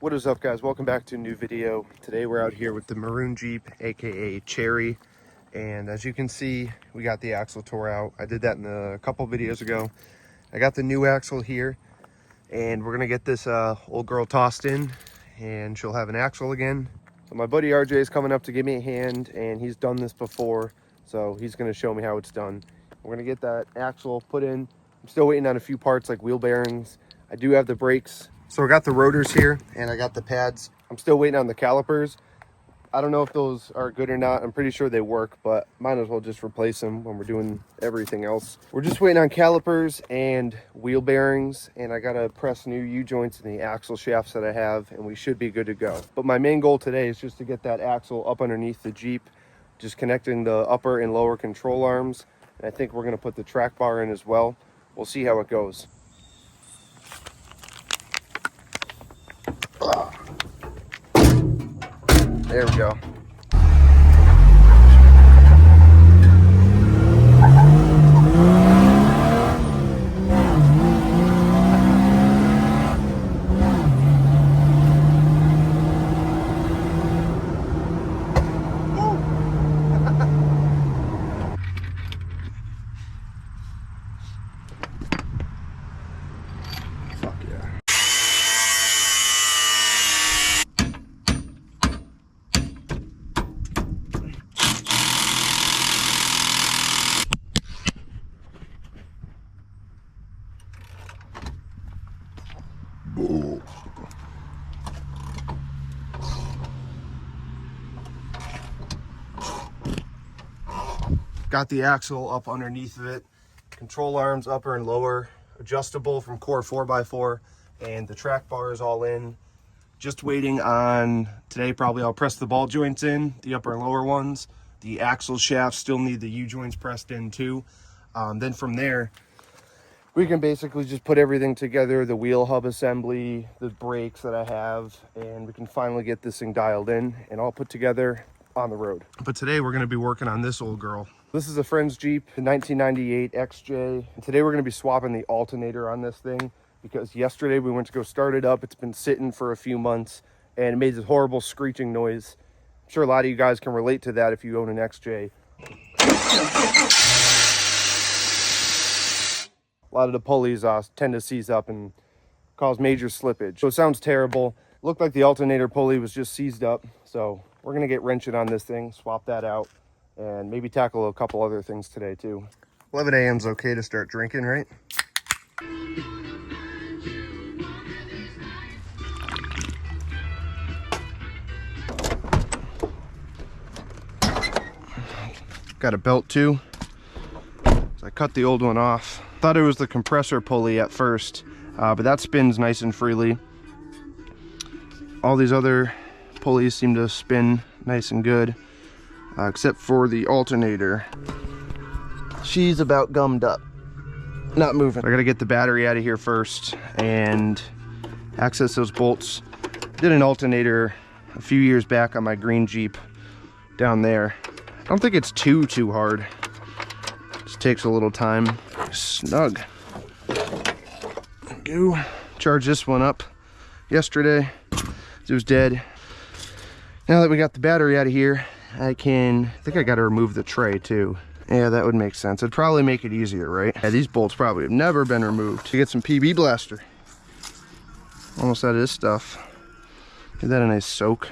What is up, guys? Welcome back to a new video. Today we're out here with the Maroon Jeep, aka Cherry, and as you can see, we got the axle tore out. I did that in a couple videos ago. I got the new axle here, and we're gonna get this old girl tossed in, and she'll have an axle again. So my buddy RJ is coming up to give me a hand, and he's done this before, so he's gonna show me how it's done. We're gonna get that axle put in. I'm still waiting on a few parts like wheel bearings. I do have the brakes. So I got the rotors here and I got the pads. I'm still waiting on the calipers. I don't know if those are good or not. I'm pretty sure they work, but might as well just replace them when we're doing everything else. We're just waiting on calipers and wheel bearings, and I gotta press new U-joints in the axle shafts that I have, and we should be good to go. But my main goal today is just to get that axle up underneath the Jeep, just connecting the upper and lower control arms. And I think we're gonna put the track bar in as well. We'll see how it goes. There we go. Fuck yeah. Got the axle up underneath of it, control arms upper and lower, adjustable from core 4x4, and the track bar is all in. Just waiting on today. Probably I'll press the ball joints in, the upper and lower ones. The axle shafts still need the U-joints pressed in too. Then from there, we can basically just put everything together, the wheel hub assembly, the brakes that I have, and we can finally get this thing dialed in and all put together on the road. But today we're gonna be working on this old girl. This is a friend's Jeep, the 1998 XJ, and today we're gonna be swapping the alternator on this thing because yesterday we went to go start it up. It's been sitting for a few months and it made this horrible screeching noise. I'm sure a lot of you guys can relate to that if you own an XJ. A lot of the pulleys tend to seize up and cause major slippage. So it sounds terrible. Looked like the alternator pulley was just seized up. So we're gonna get wrenching on this thing, swap that out, and maybe tackle a couple other things today too. 11 a.m. is okay to start drinking, right? Got a belt too. So I cut the old one off. Thought it was the compressor pulley at first, but that spins nice and freely. All these other pulleys seem to spin nice and good, except for the alternator. She's about gummed up, not moving. I gotta get the battery out of here first and access those bolts. Did an alternator a few years back on my green Jeep down there. I don't think it's too hard. Just takes a little time. Snug. Go. Charge this one up yesterday. It was dead. Now that we got the battery out of here, I think I got to remove the tray too. Yeah, that would make sense. It'd probably make it easier, right? Yeah, these bolts probably have never been removed. To get some PB blaster. Almost out of this stuff. Give that a nice soak.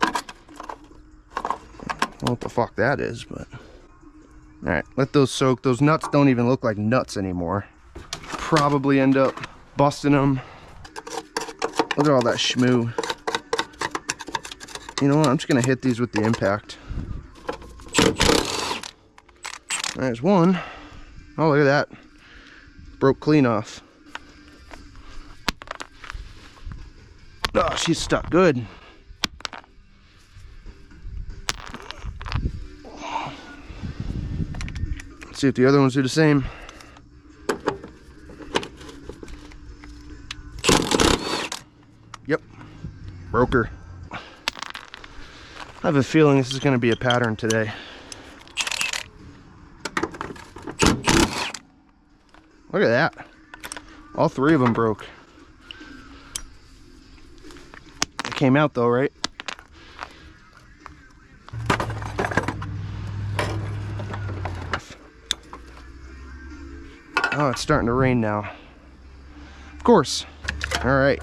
I don't know what the fuck that is, but all right, let those soak. Those nuts don't even look like nuts anymore. Probably end up busting them. Look at all that schmoo. You know what? I'm just gonna hit these with the impact. There's one. Oh, look at that. Broke clean off. Oh, she's stuck good. Let's see if the other ones do the same. Yep, broke her. I have a feeling this is going to be a pattern today. Look at that. All three of them broke. came out though, right? Oh, it's starting to rain now. Of course. All right.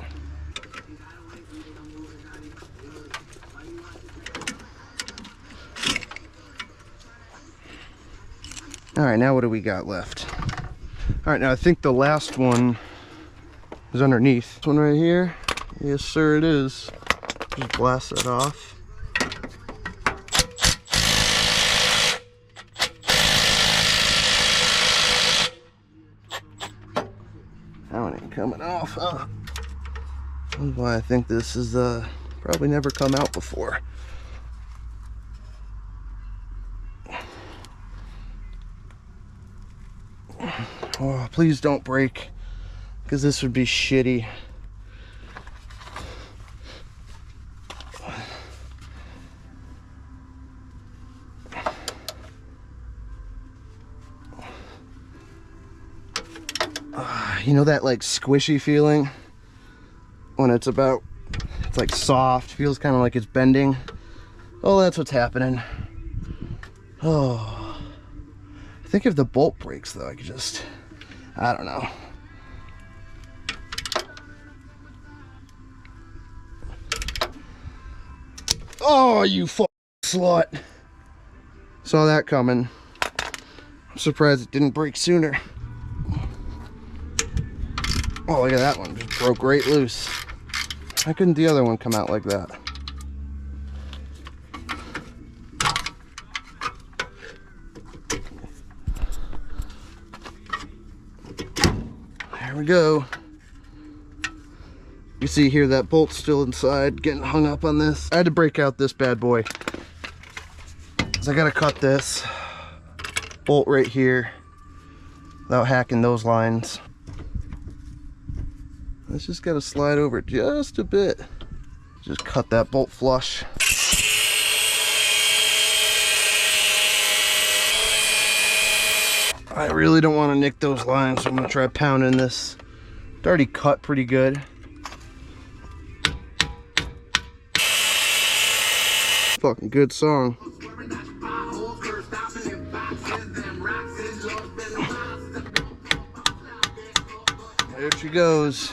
All right, now what do we got left? All right, now I think the last one is underneath. This one right here. Yes, sir, it is. Just blast that off. That one ain't coming off, huh? That's why I think this is probably never come out before. Oh, please don't break, because this would be shitty. You know that like squishy feeling when it's like soft, feels kind of like it's bending. Oh, that's what's happening. Oh, I think if the bolt breaks though, I could just, I don't know. Oh, you slut. Saw that coming. I'm surprised it didn't break sooner. Oh, look at that one. Just broke right loose. Why couldn't the other one come out like that? There we go. You see here that bolt's still inside, getting hung up on this. I had to break out this bad boy. So I gotta cut this bolt right here without hacking those lines. It's just got to slide over just a bit. Just cut that bolt flush. I really don't want to nick those lines, so I'm going to try pounding this. It's already cut pretty good. Fucking good song. There she goes.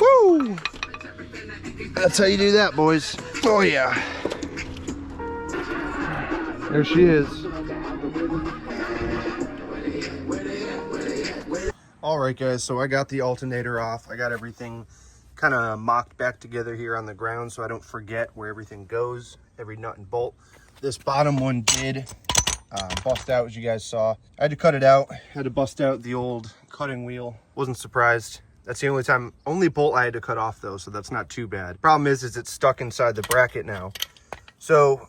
Woo! That's how you do that, boys. Oh yeah. There she is. All right, guys, so I got the alternator off. I got everything kind of mocked back together here on the ground so I don't forget where everything goes, every nut and bolt. This bottom one did bust out, as you guys saw. I had to cut it out. Had to bust out the old cutting wheel. Wasn't surprised. That's the only bolt I had to cut off though, so that's not too bad. Problem is it's stuck inside the bracket now. So,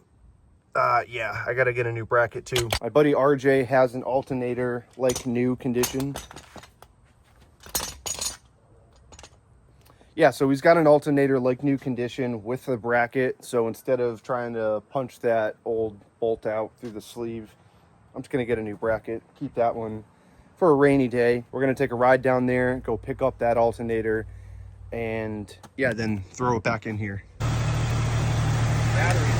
yeah, I gotta get a new bracket too. My buddy RJ has an alternator like new condition. Yeah, so he's got an alternator like new condition with the bracket. So instead of trying to punch that old bolt out through the sleeve, I'm just gonna get a new bracket, keep that one for a rainy day. We're gonna take a ride down there, go pick up that alternator, and yeah, then throw it back in here. Battery.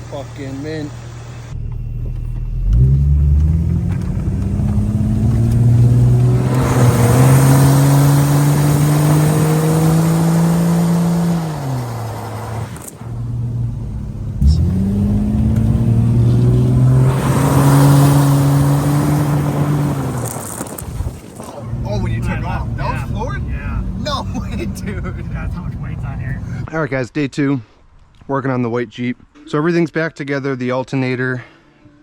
Fucking mint. All right, guys, day 2, working on the white Jeep. So everything's back together, the alternator,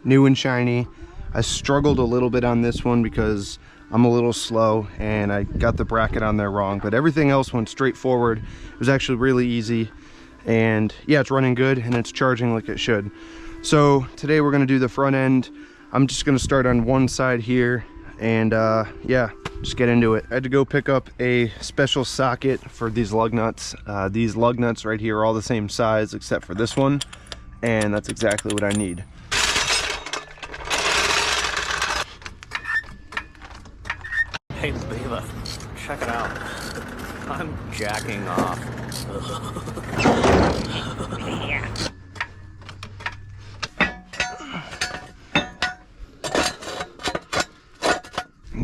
new and shiny. I struggled a little bit on this one because I'm a little slow and I got the bracket on there wrong, but everything else went straight forward. It was actually really easy, and yeah, it's running good and it's charging like it should. So today we're gonna do the front end. I'm just gonna start on one side here, and yeah, just get into it. I had to go pick up a special socket for these lug nuts. These lug nuts right here are all the same size except for this one, and that's exactly what I need. Hey Leela, check it out. I'm jacking off.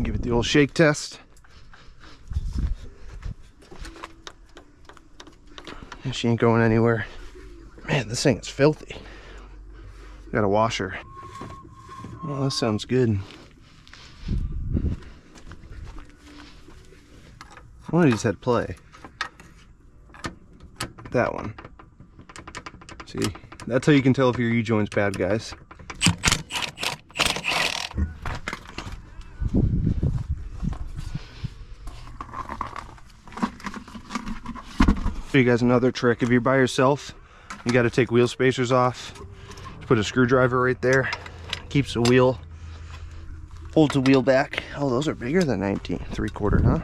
Give it the old shake test. And she ain't going anywhere. Man, this thing is filthy. Got a washer. Well, that sounds good. One of these had play. That one. See, that's how you can tell if your U-joint's bad, guys. Show you guys another trick. If you're by yourself, you got to take wheel spacers off. Just put a screwdriver right there. Keeps the wheel, holds the wheel back. Oh, those are bigger than 19 3/4, huh?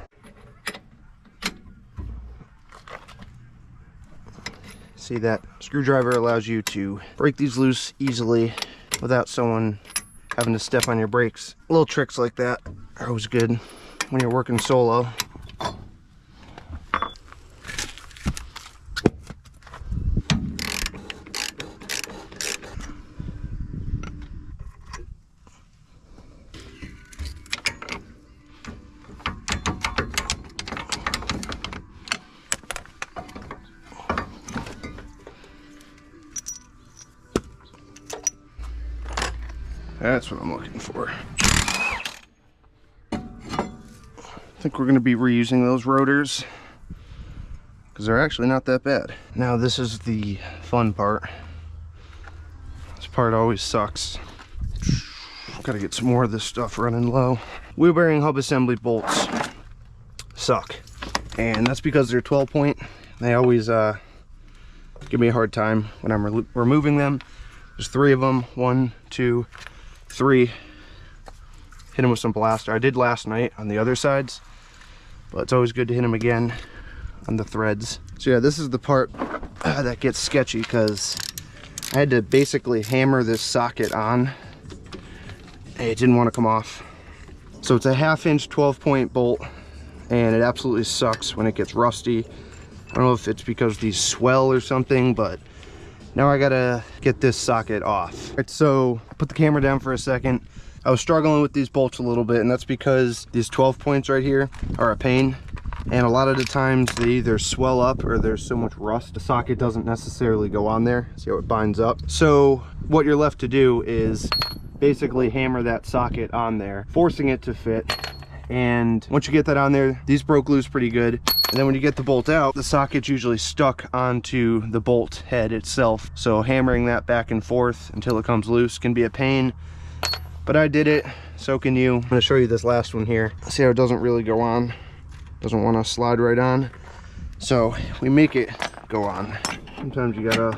See, that screwdriver allows you to break these loose easily without someone having to step on your brakes. Little tricks like that are always good when you're working solo. That's what I'm looking for. I think we're going to be reusing those rotors because they're actually not that bad. Now this is the fun part. This part always sucks. Got to get some more of this stuff running low. Wheel bearing hub assembly bolts suck, and that's because they're 12 point. They always give me a hard time when I'm removing them. There's 3 of them. 1, 2, 3. Hit them with some blaster. I did last night on the other sides, but it's always good to hit them again on the threads. So yeah, this is the part that gets sketchy because I had to basically hammer this socket on. It didn't want to come off. So it's a 1/2 inch 12 point bolt, and it absolutely sucks when it gets rusty. I don't know if it's because these swell or something, but now I gotta get this socket off. All right, so put the camera down for a second. I was struggling with these bolts a little bit, and that's because these 12 points right here are a pain. And a lot of the times they either swell up or there's so much rust, the socket doesn't necessarily go on there. See how it binds up? So what you're left to do is basically hammer that socket on there, forcing it to fit. And once you get that on there, these broke loose pretty good. And then when you get the bolt out, the socket's usually stuck onto the bolt head itself. So hammering that back and forth until it comes loose can be a pain. But I did it, so can you. I'm gonna show you this last one here. See how it doesn't really go on? Doesn't wanna slide right on. So we make it go on. Sometimes you gotta,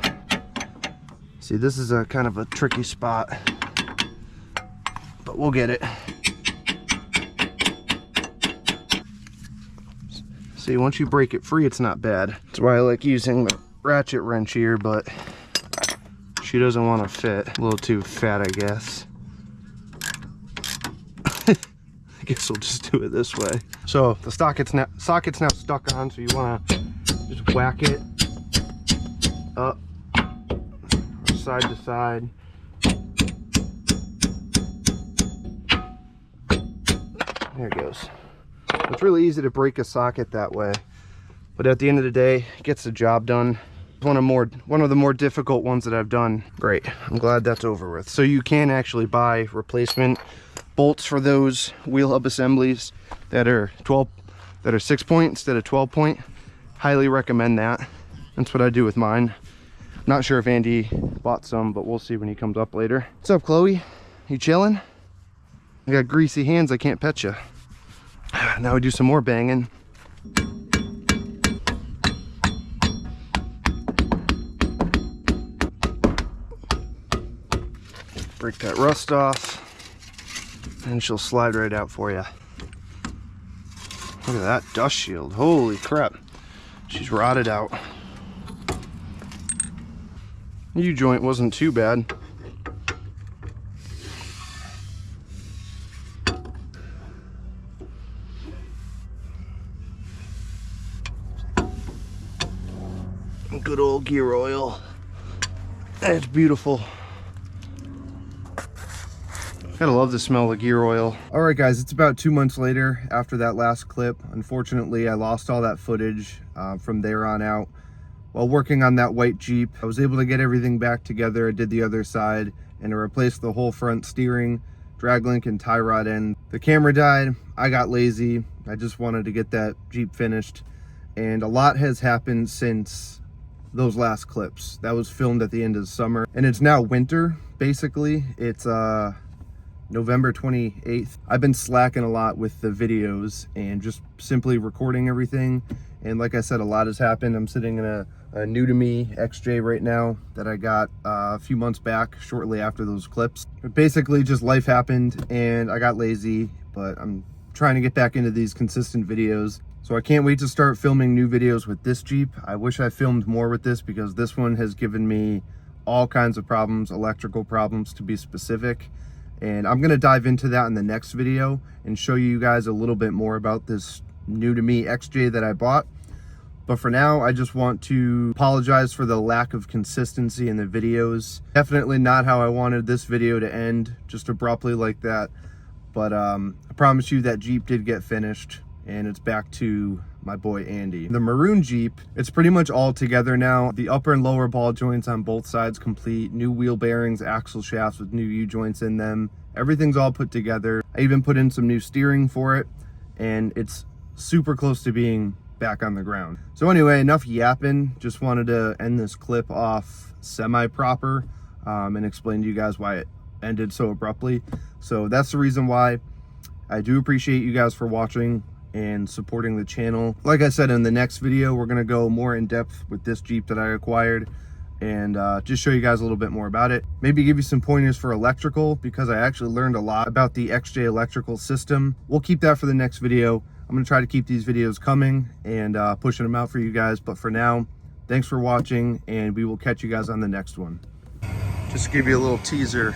see, this is a kind of a tricky spot, but we'll get it. See, once you break it free, it's not bad. That's why I like using the ratchet wrench here, but she doesn't want to fit. A little too fat, I guess. I guess we'll just do it this way. So the socket's now stuck on, so you want to just whack it up, side to side. There it goes. It's really easy to break a socket that way, but at the end of the day, it gets the job done. One of the more difficult ones that I've done. Great, I'm glad that's over with. So you can actually buy replacement bolts for those wheel hub assemblies that are 6 point instead of 12 point. Highly recommend that. That's what I do with mine. Not sure if Andy bought some, but we'll see when he comes up later. What's up, Chloe? You chilling? I got greasy hands, I can't pet you. Now we do some more banging. Break that rust off, and she'll slide right out for you. Look at that dust shield. Holy crap. She's rotted out. The U-joint wasn't too bad. Good old gear oil. That's beautiful. Gotta love the smell of gear oil. All right, guys, it's about 2 months later after that last clip. Unfortunately, I lost all that footage from there on out. While working on that white Jeep, I was able to get everything back together. I did the other side, and I replaced the whole front steering, drag link, and tie rod end. The camera died. I got lazy. I just wanted to get that Jeep finished. And a lot has happened since those last clips. That was filmed at the end of the summer, and it's now winter, basically. It's November 28th. I've been slacking a lot with the videos and just simply recording everything. And like I said, a lot has happened. I'm sitting in a new to me XJ right now that I got a few months back, shortly after those clips. But basically just life happened and I got lazy, but I'm trying to get back into these consistent videos. So I can't wait to start filming new videos with this Jeep. I wish I filmed more with this because this one has given me all kinds of problems, electrical problems to be specific. And I'm gonna dive into that in the next video and show you guys a little bit more about this new to me XJ that I bought. But for now, I just want to apologize for the lack of consistency in the videos. Definitely not how I wanted this video to end, just abruptly like that. But I promise you that Jeep did get finished, and it's back to my boy Andy. The Maroon Jeep, it's pretty much all together now. The upper and lower ball joints on both sides complete, new wheel bearings, axle shafts with new U-joints in them. Everything's all put together. I even put in some new steering for it, and it's super close to being back on the ground. So anyway, enough yapping. Just wanted to end this clip off semi-proper and explain to you guys why it ended so abruptly. So that's the reason why. I do appreciate you guys for watching and supporting the channel. Like I said, in the next video, we're gonna go more in depth with this Jeep that I acquired and just show you guys a little bit more about it. Maybe give you some pointers for electrical, because I actually learned a lot about the XJ electrical system. We'll keep that for the next video. I'm gonna try to keep these videos coming and pushing them out for you guys. But for now, thanks for watching, and we will catch you guys on the next one. Just to give you a little teaser,